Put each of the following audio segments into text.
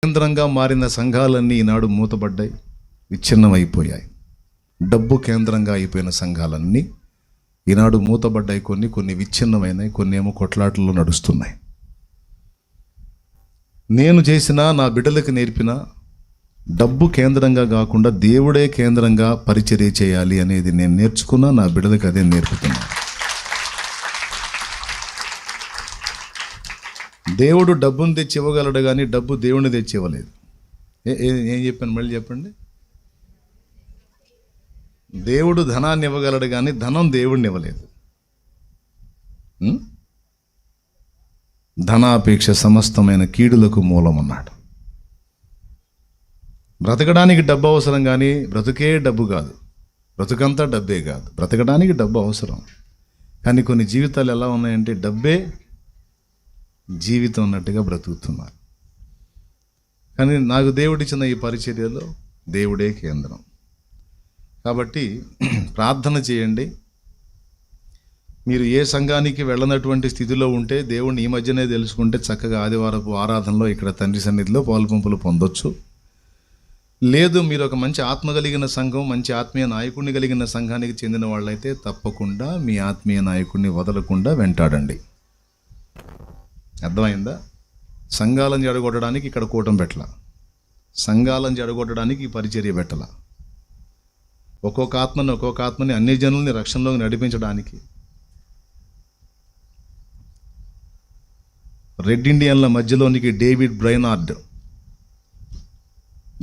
కేంద్రంగా మారిన సంఘాలన్నీ ఈనాడు మూతబడ్డాయి, విచ్ఛిన్నమైపోయాయి. డబ్బు కేంద్రంగా అయిపోయిన సంఘాలన్నీ ఈనాడు మూతబడ్డాయి. కొన్ని విచ్ఛిన్నమైనాయి, కొన్ని ఏమో కొట్లాటల్లో నడుస్తున్నాయి. నేను చేసిన, నా బిడ్డలకు నేర్పిన, డబ్బు కేంద్రంగా కాకుండా దేవుడే కేంద్రంగా పరిచర్య చేయాలి అనేది నేను నేర్చుకున్నా. నా బిడ్డలకు అదే నేర్పుతున్నా. దేవుడు డబ్బును తెచ్చి ఇవ్వగలడు, కానీ డబ్బు దేవుడిని తెచ్చి ఇవ్వలేదు. ఏం చెప్పాను మళ్ళీ చెప్పండి. దేవుడు ధనాన్ని ఇవ్వగలడు, కానీ ధనం దేవుడిని ఇవ్వలేదు. ధనాపేక్ష సమస్తమైన కీడులకు మూలం అన్నాడు. బ్రతకడానికి డబ్బు అవసరం, కానీ బ్రతుకే డబ్బు కాదు. బ్రతుకంతా డబ్బే కాదు, బ్రతకడానికి డబ్బు అవసరం. కానీ కొన్ని జీవితాలు ఎలా ఉన్నాయంటే డబ్బే జీవితం అన్నట్టుగా బ్రతుకుతున్నారు. కానీ నాకు దేవుడిచ్చిన ఈ పరిచర్యలో దేవుడే కేంద్రం. కాబట్టి ప్రార్థన చేయండి. మీరు ఏ సంఘానికి వెళ్ళనటువంటి స్థితిలో ఉంటే దేవుణ్ణి ఈ మధ్యనే తెలుసుకుంటే చక్కగా ఆదివారపు ఆరాధనలో ఇక్కడ తండ్రి సన్నిధిలో పాలుపంపులు పొందొచ్చు. లేదు, మీరు ఒక మంచి ఆత్మ కలిగిన సంఘం, మంచి ఆత్మీయ నాయకుడిని కలిగిన సంఘానికి చెందిన వాళ్ళైతే తప్పకుండా మీ ఆత్మీయ నాయకుడిని వదలకుండా వెంటాడండి. అర్థమైందా? సంఘాలను జడగొట్టడానికి ఇక్కడ కూటం పెట్టాల, సంఘాలను జడగొట్టడానికి ఈ పరిచర్య పెట్టాల. ఒక్కొక్క ఆత్మని అన్ని జనుల్ని రక్షణలోకి నడిపించడానికి, రెడ్ ఇండియన్ల మధ్యలోనికి డేవిడ్ బ్రైనార్డ్,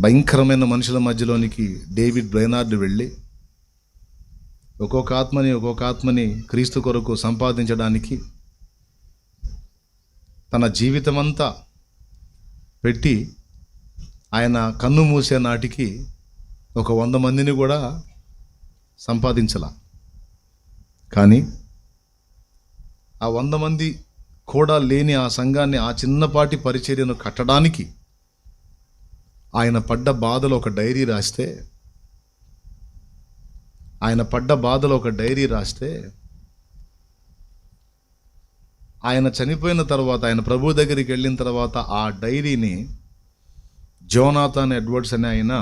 భయంకరమైన మనుషుల మధ్యలోనికి డేవిడ్ బ్రైనార్డ్ వెళ్ళి ఒక్కొక్క ఆత్మని క్రీస్తు కొరకు సంపాదించడానికి తన జీవితమంతా పెట్టి ఆయన కన్ను మూసే నాటికి 100 మందిని కూడా సంపాదించాల. కానీ ఆ 100 మంది కూడా లేని ఆ సంఘాన్ని, ఆ చిన్నపాటి పరిచర్యను కట్టడానికి ఆయన పడ్డ బాధలో ఒక డైరీ రాస్తే ఆయన చనిపోయిన తర్వాత, ఆయన ప్రభు దగ్గరికి వెళ్ళిన తర్వాత ఆ డైరీని జోనాథన్ ఎడ్వర్డ్స్ అనే ఆయన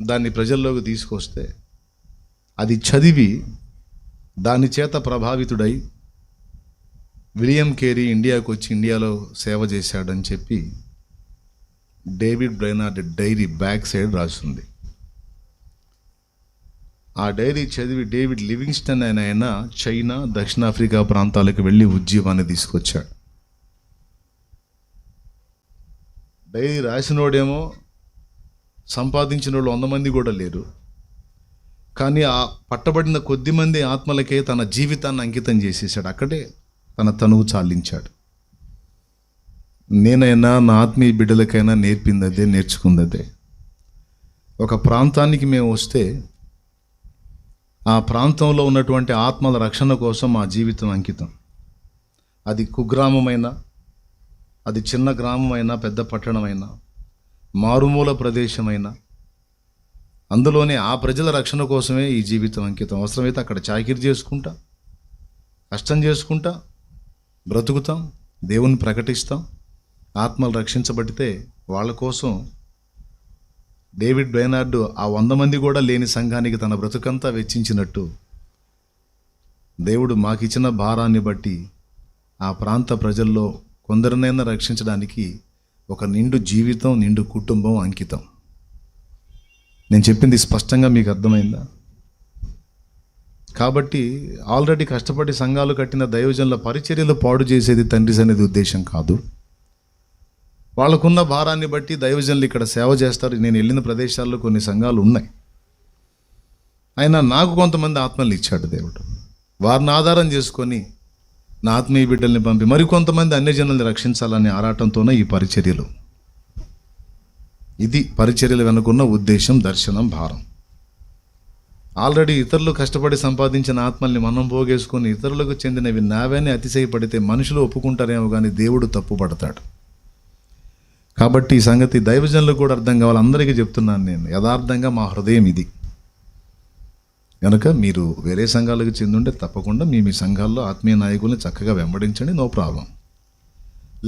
దాన్ని ప్రజల్లోకి తీసుకొస్తే అది చదివి దాని చేత ప్రభావితుడై విలియం కేరీ ఇండియాకు వచ్చి ఇండియాలో సేవ చేశాడని చెప్పి David Brainerd diary back side రాసింది. ఆ డైరీ చదివి డేవిడ్ లివింగ్స్టన్ అనే ఆయన చైనా, దక్షిణాఫ్రికా ప్రాంతాలకు వెళ్ళి ఉద్యమాన్ని తీసుకొచ్చాడు. డైరీ రాసినోడేమో సంపాదించిన వాళ్ళు 100 మంది కూడా లేరు. కానీ ఆ పట్టబడిన కొద్ది మంది ఆత్మలకే తన జీవితాన్ని అంకితం చేసేసాడు. అక్కడే తన తనువు చాలించాడు. నేనైనా నా ఆత్మీయ బిడ్డలకైనా నేర్పిందదే, నేర్చుకుందదే. ఒక ప్రాంతానికి మేము వస్తే ఆ ప్రాంతంలో ఉన్నటువంటి ఆత్మల రక్షణ కోసం మా జీవితం అంకితం. అది కుగ్రామమైనా, అది చిన్న గ్రామమైనా, పెద్ద పట్టణమైనా, మారుమూల ప్రదేశమైనా, అందులోనే ఆ ప్రజల రక్షణ కోసమే ఈ జీవితం అంకితం. అవసరమైతే అక్కడ చాకిరీ చేసుకుంటా, కష్టం చేసుకుంటా బ్రతుకుతాం, దేవుని ప్రకటిస్తాం. ఆత్మలు రక్షించబడితే వాళ్ళ కోసం డేవిడ్ బ్రైనార్డ్ ఆ 100 మంది కూడా లేని సంఘానికి తన బ్రతుకంతా వెచ్చించినట్టు దేవుడు మాకిచ్చిన భారాన్ని బట్టి ఆ ప్రాంత ప్రజల్లో కొందరినైనా రక్షించడానికి ఒక నిండు జీవితం, నిండు కుటుంబం అంకితం. నేను చెప్పింది స్పష్టంగా మీకు అర్థమైందా? కాబట్టి ఆల్రెడీ కష్టపడి సంఘాలు కట్టిన దైవజనుల పరిచర్యలు పాడు చేసేది తండ్రి సన్నిధి ఉద్దేశం కాదు. వాళ్ళకున్న భారాన్ని బట్టి దైవజనులు ఇక్కడ సేవ చేస్తారు. నేను వెళ్ళిన ప్రదేశాల్లో కొన్ని సంఘాలు ఉన్నాయి. అయినా నాకు కొంతమంది ఆత్మల్ని ఇచ్చాడు దేవుడు. వారిని ఆధారం చేసుకొని నా ఆత్మీయ బిడ్డల్ని పంపి మరికొంతమంది అన్యజనుల్ని రక్షించాలనే ఆరాటంతోనే ఈ పరిచర్యలు. ఇది పరిచర్యలు వెనుకున్న ఉద్దేశం, దర్శనం, భారం. ఆల్రెడీ ఇతరులు కష్టపడి సంపాదించిన ఆత్మల్ని మనం పోగేసుకొని ఇతరులకు చెందినవి నావని అతిశయపడితే మనుషులు ఒప్పుకుంటారేమో, కానీ దేవుడు తప్పుపడతాడు. కాబట్టి ఈ సంగతి దైవజనులకు కూడా అర్థం కావాలి. అందరికీ చెప్తున్నాను నేను, యథార్థంగా మా హృదయం ఇది. కనుక మీరు వేరే సంఘాలకు చెందుంటే తప్పకుండా మీ సంఘాల్లో ఆత్మీయ నాయకుల్ని చక్కగా వెంబడించండి, నో ప్రాబ్లం.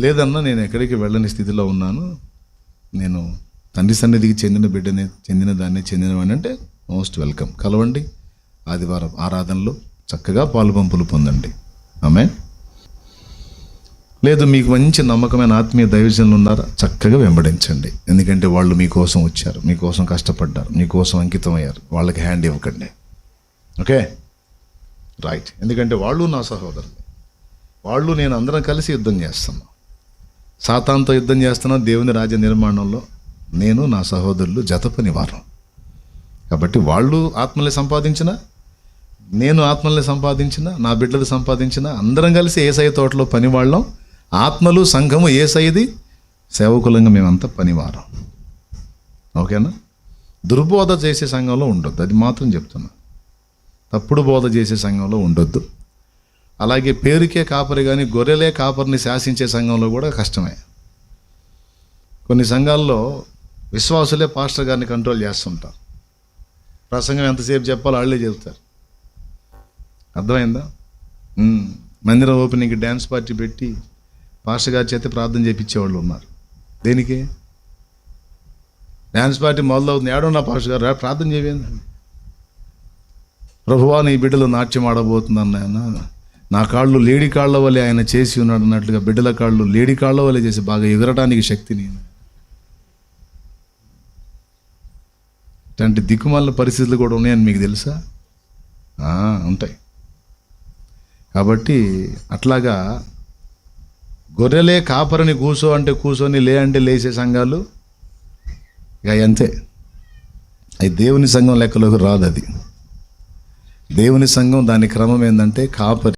లేదన్నా నేను ఎక్కడికి వెళ్ళని స్థితిలో ఉన్నాను, నేను తండ్రి సన్నిధికి చెందిన బిడ్డని, చెందినవాడిని అంటే మోస్ట్ వెల్కమ్, కలవండి. ఆదివారం ఆరాధనలో చక్కగా పాలుపంపులు పొందండి. ఆమేన్. లేదు మీకు మంచి నమ్మకమైన ఆత్మీయ దైవజనులు ఉన్నారా, చక్కగా వెంబడించండి. ఎందుకంటే వాళ్ళు మీకోసం వచ్చారు, మీకోసం కష్టపడ్డారు, మీకోసం అంకితం అయ్యారు. వాళ్ళకి హ్యాండ్ ఇవ్వకండి. Okay, right. ఎందుకంటే వాళ్ళు నా సహోదరులు, వాళ్ళు నేను అందరం కలిసి యుద్ధం చేస్తున్నాం. సాతానుతో యుద్ధం చేస్తున్నాం. దేవుని రాజ్య నిర్మాణంలో నేను నా సహోదరులు జత పనివారం. కాబట్టి వాళ్ళు ఆత్మల్ని సంపాదించిన, నేను ఆత్మల్ని సంపాదించిన, నా బిడ్డలు సంపాదించిన, అందరం కలిసి యేసయ్య తోటలో పనివాళ్ళం. ఆత్మలు సంఘము యేసయ్యది, సేవకులంగా మేమంతా పనివారం. ఓకేనా? దుర్బోధ చేసే సంఘంలో ఉండొద్దు, అది మాత్రం చెప్తున్నా. తప్పుడు బోధ చేసే సంఘంలో ఉండొద్దు. అలాగే పేరుకే కాపరి కానీ గొర్రెలే కాపరిని శాసించే సంఘంలో కూడా కష్టమే. కొన్ని సంఘాల్లో విశ్వాసులే పాస్టర్ గారిని కంట్రోల్ చేస్తుంటారు. ప్రసంగం ఎంతసేపు చెప్పాలో వాళ్ళే చెబుతారు. అర్థమైందా? మందిరం ఓపెనింగ్కి డ్యాన్స్ పార్టీ పెట్టి పాస్టర్ గారి చేత ప్రార్థన చేయించేవాళ్ళు ఉన్నారు. దేనికి? డ్యాన్స్ పార్టీ మొదలవుతుంది, ఏడున్నా పాస్టర్ గారు ప్రార్థన చేయండి. ప్రభువా నీ బిడ్డలు నాట్యం ఆడబోతుందన్న, నా కాళ్ళు లేడి కాళ్ళ వల్లే ఆయన చేసి ఉన్నాడు అన్నట్లుగా బిడ్డల కాళ్ళు లేడి కాళ్ళ వల్లే చేసి బాగా ఎగరటానికి శక్తిని. ఇట్లాంటి దిక్కుమాలిన పరిస్థితులు కూడా ఉన్నాయని మీకు తెలుసా? ఉంటాయి. కాబట్టి అట్లాగా గొర్రెలే కాపరిని కూసో అంటే కూసోని, లే అంటే లేచే సంఘాలు ఇక అంతే. అది దేవుని సంఘం లెక్కలోకి రాదు. అది దేవుని సంఘం, దాని క్రమం ఏంటంటే కాపరి